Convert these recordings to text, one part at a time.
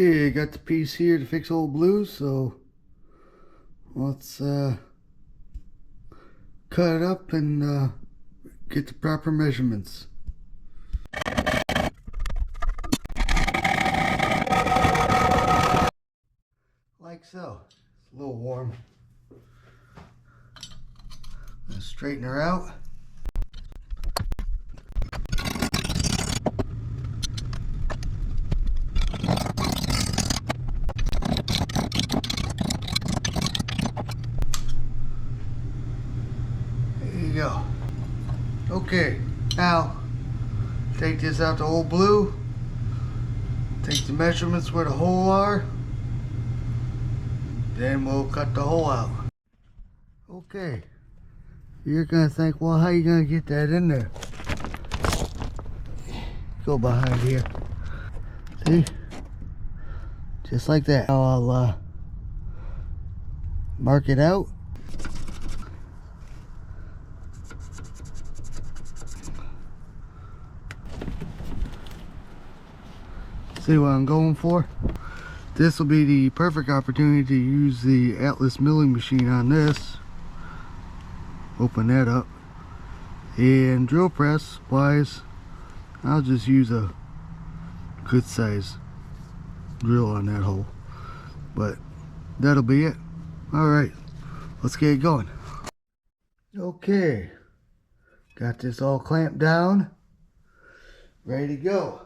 Okay, got the piece here to fix old blue, so let's cut it up and get the proper measurements. Like so. It's a little warm. Let's straighten her out. There you go. Okay, now take this out to old blue. Take the measurements where the hole are. Then we'll cut the hole out. Okay. You're gonna think, well, how you gonna get that in there? Go behind here. See? Just like that. Now I'll mark it out. See what I'm going for? This will be the perfect opportunity to use the Atlas milling machine on this. Open that up. And drill press wise, I'll just use a good size drill on that hole. But that'll be it. Alright, let's get it going. Okay, got this all clamped down. Ready to go.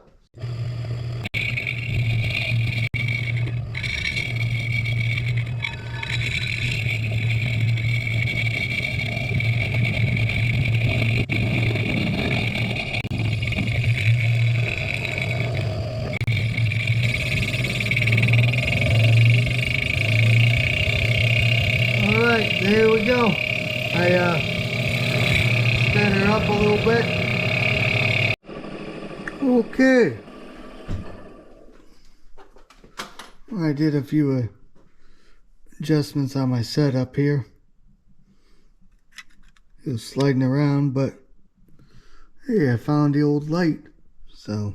There we go. I sped her up a little bit. Okay. I did a few adjustments on my setup here. It was sliding around, but hey, I found the old light. So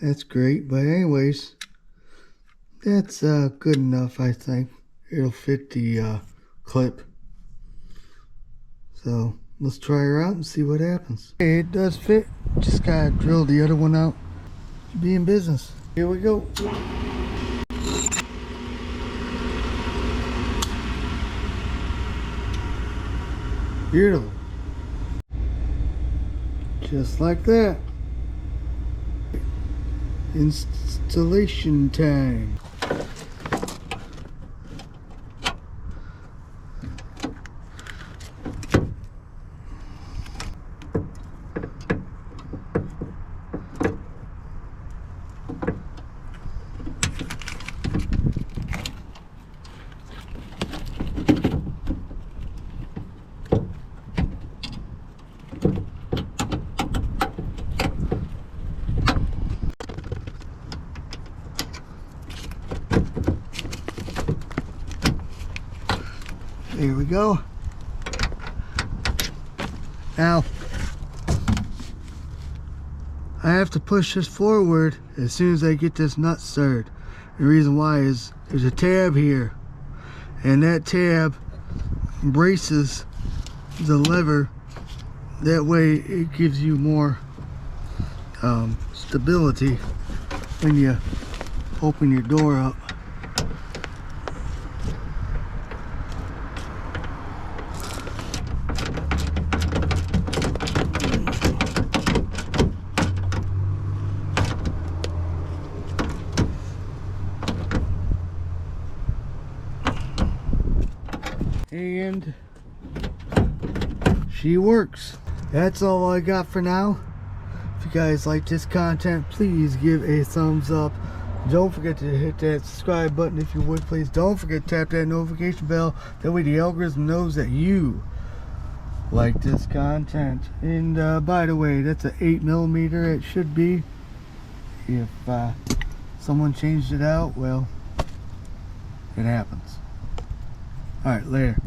that's great. But anyways, that's good enough, I think. It'll fit the clip. So let's try her out and see what happens. Okay, it does fit. Just gotta drill the other one out to be in business. Here we go. Beautiful. Just like that. Installation time. There we go. Now, I have to push this forward as soon as I get this nut stirred. The reason why is there's a tab here, and that tab braces the lever. That way it gives you more stability when you open your door up. And she works. That's all I got for now. If you guys like this content, please give a thumbs up. Don't forget to hit that subscribe button if you would, please. Don't forget to tap that notification bell. That way the algorithm knows that you like this content. And by the way, that's an 8mm. It should be. If someone changed it out, well, it happens. Alright, later.